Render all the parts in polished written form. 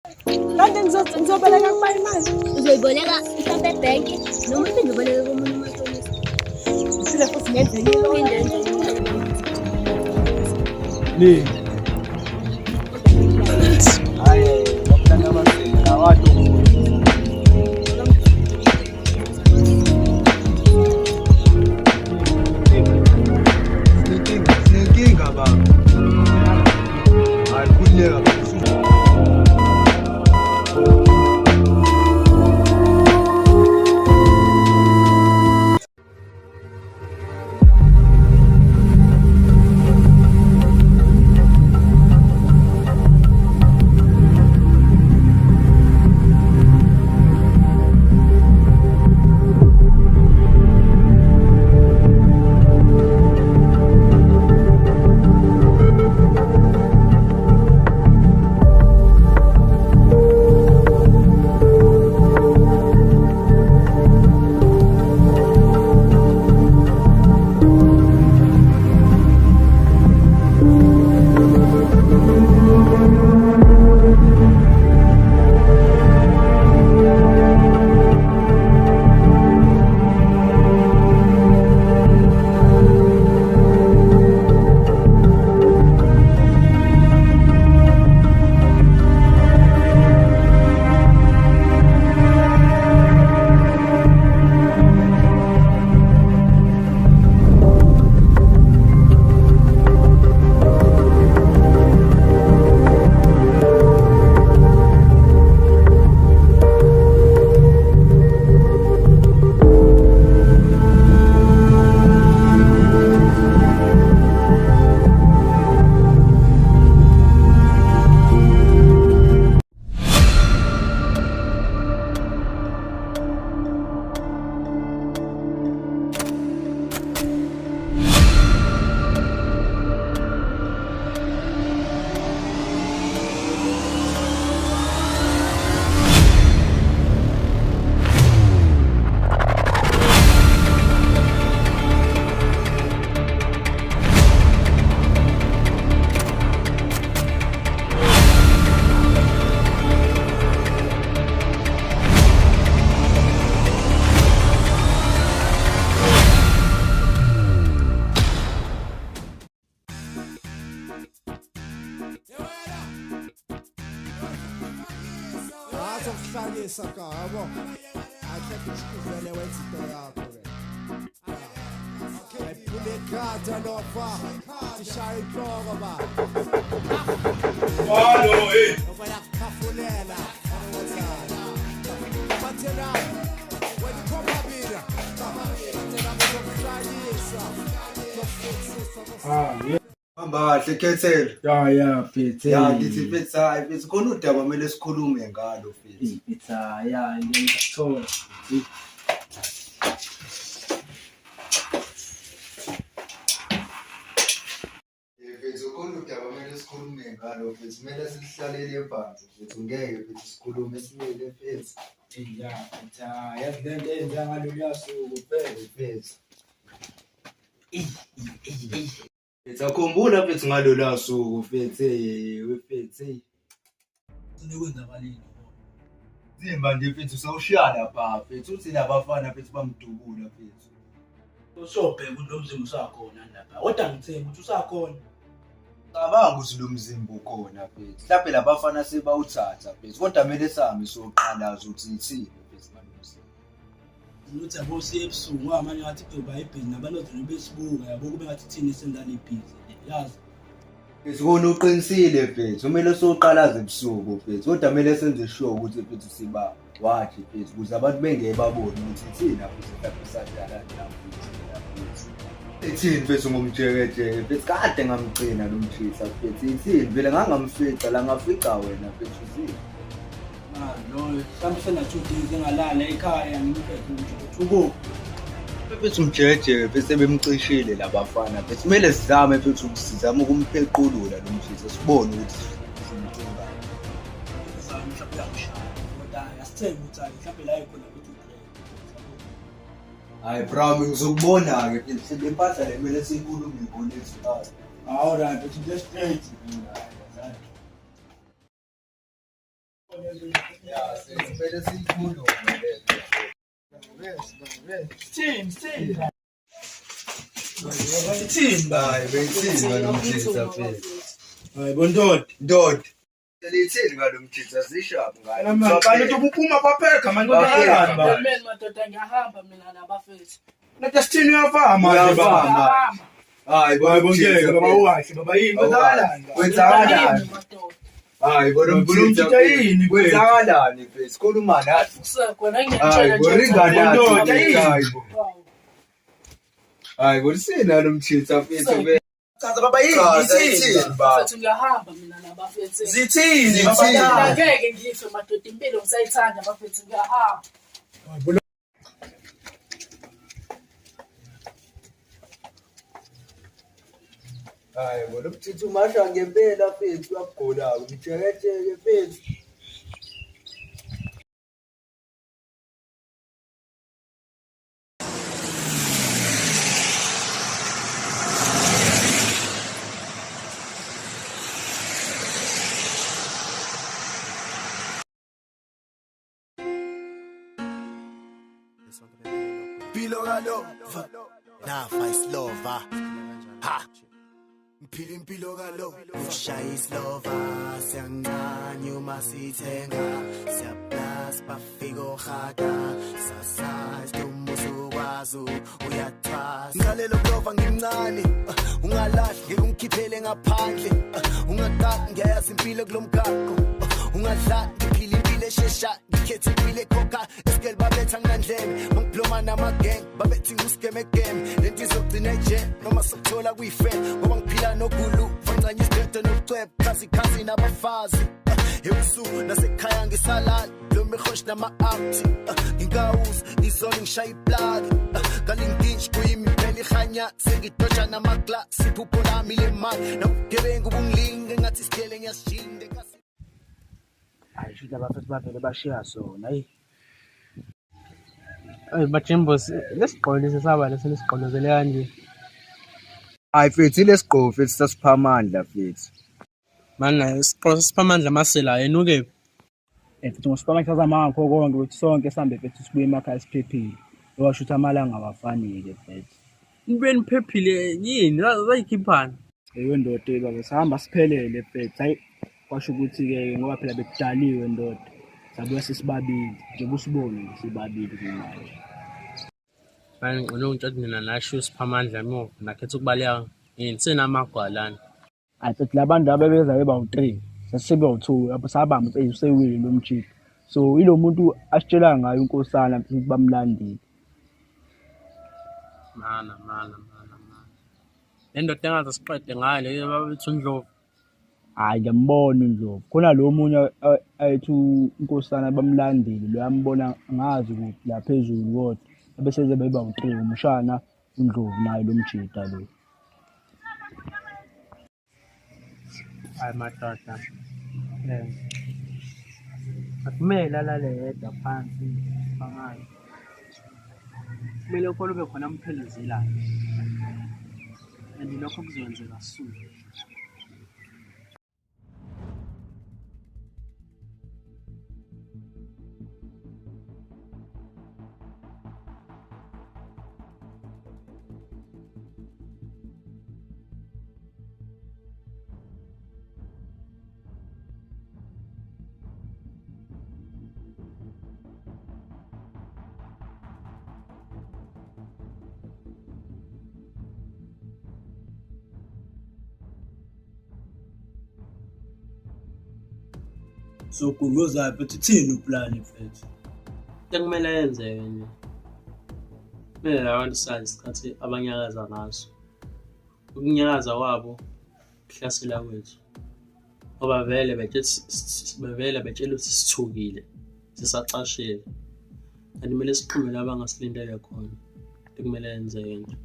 Kanti ngizoboleka kubani imali? Uzoyiboleka mhlawumpe ebhenki noma uphinde uboleke komunye umashonisa. Phinde futhi ngenze enye lo. Phinde enze enye. Hhayi, bamntana abasele nabantu. Sinenkinga baba. Hayi khululeka baba. Kuhlalisa ka yabo akhe kushikuvele wenza into yakho wena ayiphule ekhanda lofa sishaya inhloko ba Halo, hey. ngoba yakukhafulela bathela when you come abira bathela ngokuhlalisa Hamba kahle khethela. Ya Pete. Ya ngithi Pete hayi Pete khona udaba kumele sikhulume ngalo Pete. Pete ya ngiyakuthola. Pete khona udaba kumele sikhulume ngalo Pete kumele sihlalele phansi Pete ngeke Pete sikhulume simile Pete. Ya Pete yazi lento eyenza ngalolu suku Pete. Pete akhumbula Pete ngalolu suku Pete Pete. Sekwenzakaleni Zimba nje Pete usawushaya lapha Pete uthi labafana Pete bamdubula Pete. Usobheka ukuthi lo mzimba usakhona lapha. Kodwa ngithemba ukuthi usakhona. Cabanga ukuthi lo mzimba ukhona Pete. Mhlawumbe labafana sebawuthatha Pete. Kodwa kumele sami soqalaza ukuthi ithini Pete malumzimba. Ukuthi yabo siye ebusuku ngamanye ngathi kudoba ibhizi nabantu odlule besibuka yabo kube ngathi thina senzala ibhizi. Yazi. Pete kona uqinisile Pete. Kumele soqalaza ebusuku Pete. Kodwa kumele senze sure ukuthi Pete siba wathi Pete ukuze abantu bengeke babone ukuthi ithina Pete mhlawumbe sadala lapho. Ithini Pete ngomjekejeke Pete kade ngamgcina lo mthisa Pete. Ithini vele ngangamfica la ngafica wena Pete uzini. No, samsona 2 days engalala ekhaya ngiphethe ukuthi uko. Pete umjeje bese bemcishile labafana Pete kumele sizame Pete ukusizama ukumphequlula lo mthisa sibone ukuthi simcinga. Sami mhlawumbe uyashaya. Kodwa asithembe ukuthi mhlawumbe la ikhona ukuthi Hayi bro ngizokubona ke Pete sebempatha le kumele sikhulume ngolethu. all right, but you just straight. Ya, kumele siyikhulume hayi beyithini ngalomjitha mfethu. Hayi bondoda. Ndoda selithini ngalomjitha zishaphi ngayo Kanti ubuphuma kwaphela manje kodwa ba. Mina madoda ngiyahamba mina nabafethu. Nathi sithini uyavama manje baba. hayi Bongeke baba uwahle baba yini kwenzakalani? kwenzakalani hayi Bulumjitha yini kwethu? kwenzakalani mfethu khuluma nathi Usekhona hayi ngiyatshela Bondoda boringani yini? hayi borisina lomjitha mfethu Chaza baba yini? yithini ba Mfethu ngiyahamba mina nabafethu. Zithini baba Zithini? yini? Ngeke ngife madoda impilo ngisayithanda bafethu ngiyahamba. hayi bona umjitha umasha ngempela mfethu uyagula umjekejeke mfethu Pilogalo, nafa islova, ha. Mphila impilo kalo, ushaya islova, siyancane uma sithenga, siyablas bafika ohada, sasazi umuso kwazo, uyathwasa. Ngalelo lova ngimncane, ungalahli ngeke ungikhiphele ngaphandle, ungaqali ngiyayazi impilo kulomgaqo, ungadlali ngiphila impilo eshesha, ngikhethe impilo ekhokha, eskel babetha ngandleme, mangibloma namagang, babethi nguskeme game, lento izogcina nje noma sokuthola kuyifriend, ngoba ngiphila nogulu, fancanye isidede nobucwebe, khasi nabafazi. Ebusuku nasekhaya ngisalala, lo mekhosh nama-out, ngingawuzi, ngizole ngishaya iplagi, kalinginshi kuyimi phela ihanya, sengidosha namaglasi, iphupho lami le mali, nobugebengu bungilinge ngathi isigele ngiyasijinde. Hayi shida bafethu bavele bashiya sona hayi. Hey bajembos lesigqoko lesi saba lesigqolozele kanje. hayi mfethu ilesigqoko mfethu sasiphamandla mfethu Mana isiqolo siphamandla masela enuke. Futhi ngosipamela sazama ngakho konke ukuthi sonke sihambe fethu sibuye emakhaya siphephile. Owasho ukuthi amalanga awafani-ke fethu. Intweni phephile yini zayikhiphana. Eyo ndoda baba sihamba siphelele fethu. Hayi kwasho ukuthi-ke ngoba phela bekudaliwe ndoda. Sabuya sesibabili njengoba usibone sibabili kumanje. Manje ngcono ngitsho mina nasho siphamandla emuva nakhetha ukubaleka yini senamagwalana. Hayi fethu labantu abebeza beba u3 sesebe u2 lapho sabamba usewile lo mjiki. So ilo muntu asitshela ngayo unkosana futhi bamlandile. Mana. Le ndoda engaze siqede ngayo le babethi uNdlovu. Hayi ngiyambona uNdlovu. Khona lo munye ayethu unkosana bamlandile lo yambona ngazi ukuthi la phezulu kodwa bese beba u3 umshana uNdlovu naye lo mjida lo. Hayi madoda. Akumele alale yedwa phansi phamali. Kumele ukhona ube khona umphelezela. And lokho kuzokwenzeka soon. So kuloza futhi thini uplan mfethu? Kumele yenzeke nje. Kumele abantu sazi isikhathi abanyakaza ngaso. Ukunyakaza kwabo kuhlasela kwethu. Ngoba vele betshela ukuthi sithukile, sisacashile. Kanti kumele siqhumele abangasilindele khona. Kumele yenzeke nje.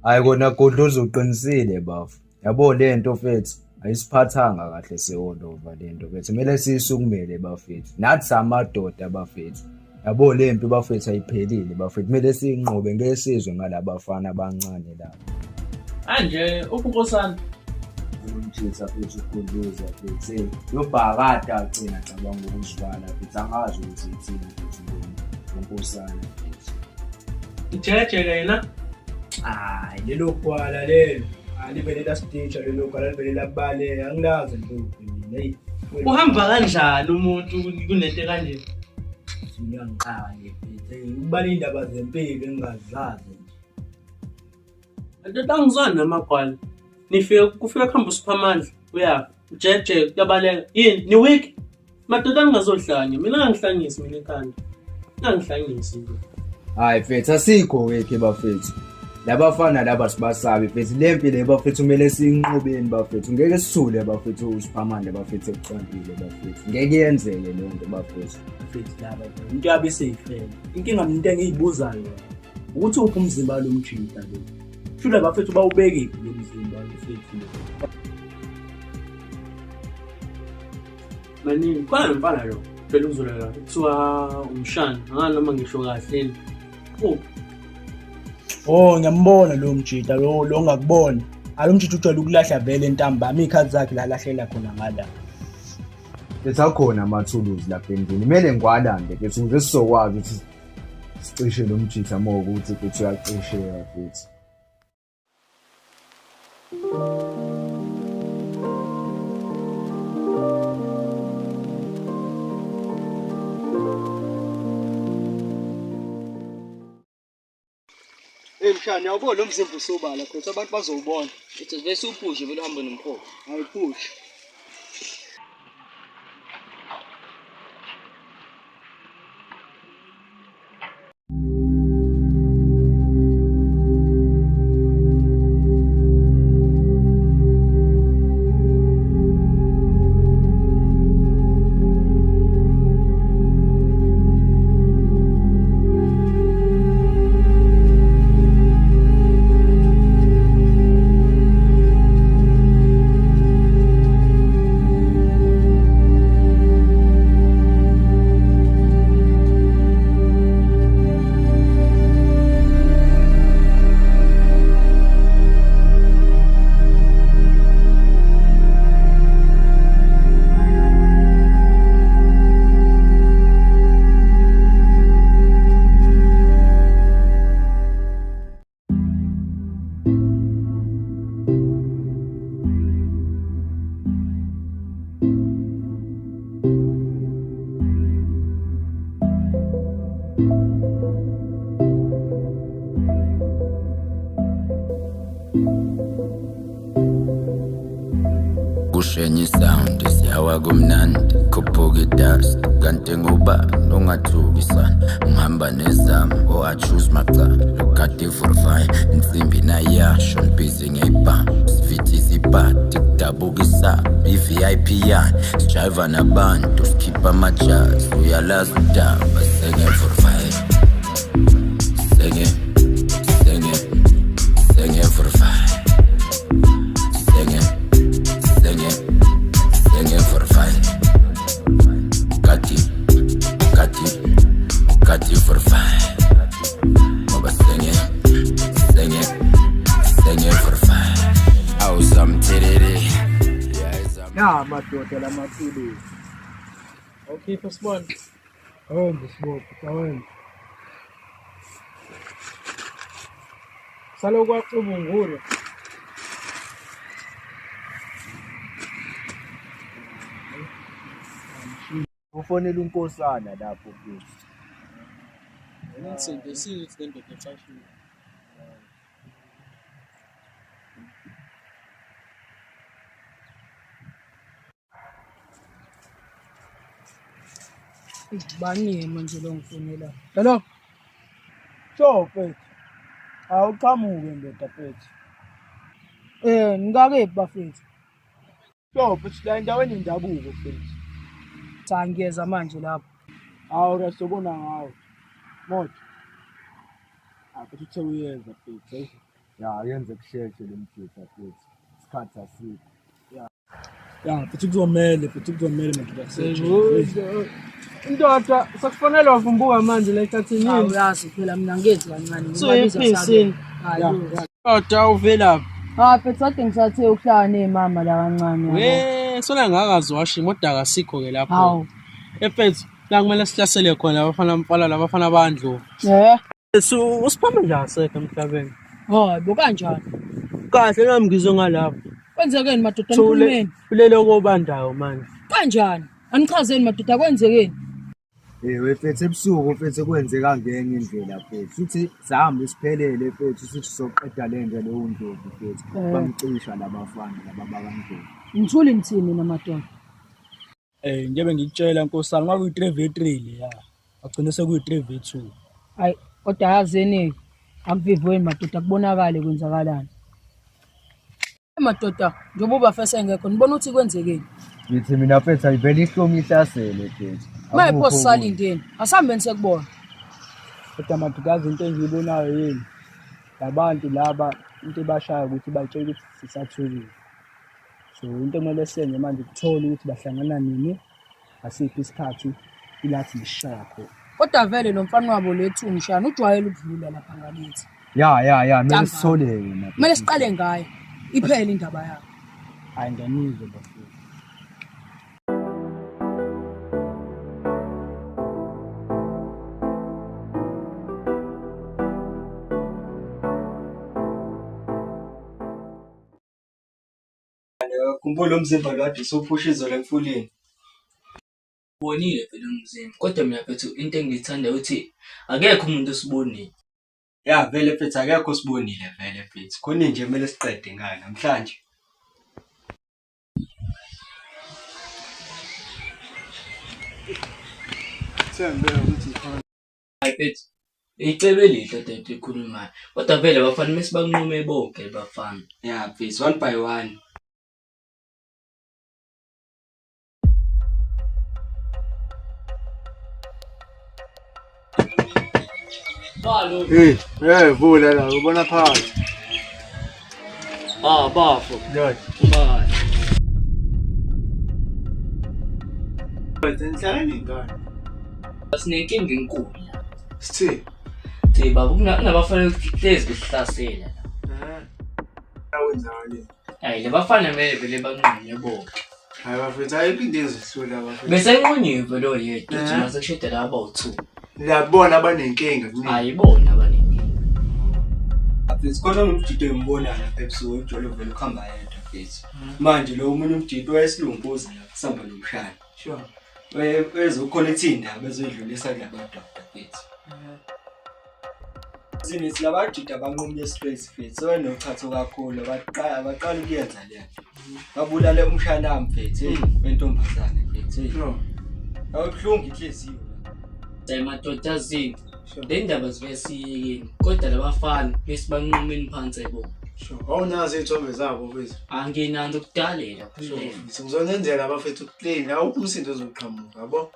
hayi kona Godlozi uqinisile bafu yabo lento mfethu ayisiphathanga kahle sewolova lento mfethu kumele sisukumele bafethu nathi samadoda bafethu yabo lempi bafethu ayiphelile bafethu kumele siyinqobe ngesizwe ngalabafana abancane la Manje ubunkosana umtshitha futhi ukhuluza futhi yobhakada agcina cabanga ukuzibala futhi angazi ukuthi ithini futhi ngonkosana futhi Ijeje yena. Hayi lelo kwala lelo. Alivelela stage lelo kwala livelela bale angilazi nto mina. Hey. Uhamba kanjani umuntu kunento kanje? Ngiyangiqala nje. Ubale indaba zempilo engazazi. Anto angizwani namagwala. Kufika khamba uSiphamandla uyapha. Ujeje kuyabaleka. Yini ni week? Madoda angazohlanya. Mina angihlanyisi mina ekhanda. Angihlanyisi. Hayi mfethu asikho wekhe bafethu. Labafana laba sibasabi mfethu lempilo bafethu kumele sinqobeni bafethu ngeke sithule bafethu uSiphamandla bafethu ekuqantile bafethu ngeke yenzeke le nto bafethu Mfethu laba into yabe seyifela. Inkinga into engiyibuzayo ukuthi uphi umzimba lo mjita lo. Shula bafethu bawubeke iphi lo mzimba mfethu. Mani kwana mfana lo. Phela uzolela kuthiwa umshana. Noma ngisho kahle. Oh ngiyambona lo mjita lo ongakubona. Alo mjita ujwayele ukulahla vele entambama ikhathi zakhe la lahlela khona ngala. Bese akhona amathuluzi lapha endlini kumele ngwalande bese ukuze sizokwazi ukuthi sicishe lo mjitha uma ukuthi futhi uyacisheka futhi Mshana yawubona lo mzimba usobala phela abantu bazowubona. Uthi vese uphushe vele uhamba nomkhokho. Ayiphushe. Kushenye sound siyawa kumnandi khuphuka idust kanti ngubani ongathukisana ngihamba nezami I choose macala lokade forfai insimbi nayasho busy ngeyibham sifithi sipati kudabuka isabi VIP yani sijiva nabantu sikhipha amajazi uyalazi udaba senge forfai senge forfai Got you for the fight. Moba sing it for the fight. I was some titty. Ya madoda la mathuluzi. Okay, first one. Oh ngisibo kawen. Salo kwacubungula. ufonela unkosana lapho futhi Ngithi besithi lento ethashini. Bani manje lo ngifonela. Hello. Mfethu. Awuqhamuke ndoda mfethu. Ngake bafethu. Mfethu la endaweni indabuko mfethu. Sangiyeza manje lapha. Awu kasobona ngawo. Moto. Apho uthe uyeza mfethu. ya yenze kusheshe le mjitha futhi isikhathi asikho Ya futhi kuzomela madoda. Indoda sakufonela wavumbuka manje la ekhathini yini? Uyazi phela mina ngenzi kancane So ephini. Oda uvela. Phethu kade ngisathe ukuhlala nemama la kancane. Sona ngakazi washi kodwa akasikho ke lapho. Hawu. Efethu la kumele sihlasele khona abafana mfala labafana bandlo. Usiphamba nje asekho emhlabeni. Hayi, bokanjani? Kahle nami ngizwe ngalapho. Kwenzekeni madoda emkhulumeni? Kulele kobandayo manje. Kanjani? Anichazeni madoda kwenzekeni? Wefethu ebusuku mfethu kwenzeka ngenye indlela mfethu. Futhi sahamba isiphelele mfethu sithi soqeda le nje leyo ndlovu mfethu. Bamcisha labafana laba bakandlovu. Ngithule ngithini namadoda? Njengoba ngikutshela nkosana ngabe uyi-3v3 le ya. Agcine sekuyi-3v2. Hayi, kodwa yazeni akuvivweni madoda kubonakala kwenzakalani. Madoda njengoba ubafese ngekho nibona ukuthi kwenzekeni? Ngithi mina mfethu ayivele ihlomi ihlasele mfethu. Mayipho sisalindeni, asihambeni sekubona. Kodwa madodazi into engiyibonayo yini? Labantu laba into ebashaya ukuthi batshela ukuthi sisathukile. So into kumele senze manje ukuthola ukuthi bahlangana nini, asiphi isikhathi ilathi lishaya khona. Kodwa vele lo mfana wabo lethu umshana ujwayele ukudlula lapha ngakithi. Ya, mele sitholeke manje. Kumele siqale ngayo. Iphele indaba yakho. Hayi nganizwe bafowethu. Kumbula umzimba kade usuphusha izolo emfuleni. Bonile vele umzimba. Kodwa mina mfethu into engiyithanda ukuthi akekho umuntu osibonile. Ya vele mfethu akekho sibonile vele mfethu. Khona nje kumele siqede ngayo namhlanje. Siyangibeka ukuthi khona. Hayi mfethu. Icebe elihle into ekhulumayo. Kodwa vele bafana mase banqume bonke bafana. Ya mfethu 1 by 1. Balo. Vula la ubona phakathi. Bafo. Ndoda. Bye. Ngihlala ningane. Asinenkinga enkulu. Sithini? Baba kunabafana ukuhlezi behlasela. Awenzani? Hayi labafana vele banqunye bonke. Hayi bafethu ayikho into ezisula bafethu. Bese nqunyiwe lo yedwa ukuthi mase kushede laba u2. Ngiyabona abanenkinga kuningi. Ayibona abaningi. Mfethu khona umjito embona lapha ebusuku ejolo vele ukuhamba yedwa mfethu. Manje lo umunye umjito wayesilunguza la kusamba nomshana. Sure. Wezokhonetha indaba ezodlulisa kulabantu mfethu. Sinithi labajida abanqumye straight mfethu wenochatho kakhulu abaqala ukuyenza le nto. Babulale umshana mfethu wentombazane mfethu. Sure. Awubuhlungu inhliziyo. Madoda zini. Le ndaba zivesiyekeni kodwa labafana bese banqumeni phansi yebo. Sure. Awunazo izithombe zabo mfethu. Anginanzo kudalela. Sure. Ngizonenzela abafethu ukuplay awukho umsindo ozoqhamuka yabo.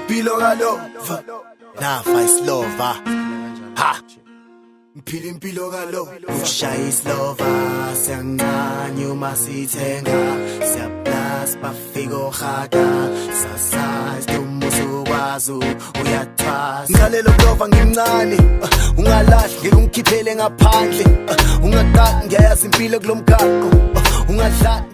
Mpilo kalova nafa islova ha mphila impilo kalova ushaya islova siyancane uma sithenga siyaplus bafika ohada sasize umuso kwazo uyathwasa ngalelo lova ngimncane ungalahli ngeke ungikhiphele ngaphandle ungaqali ngiyazi impilo kulomgaqo ungadlali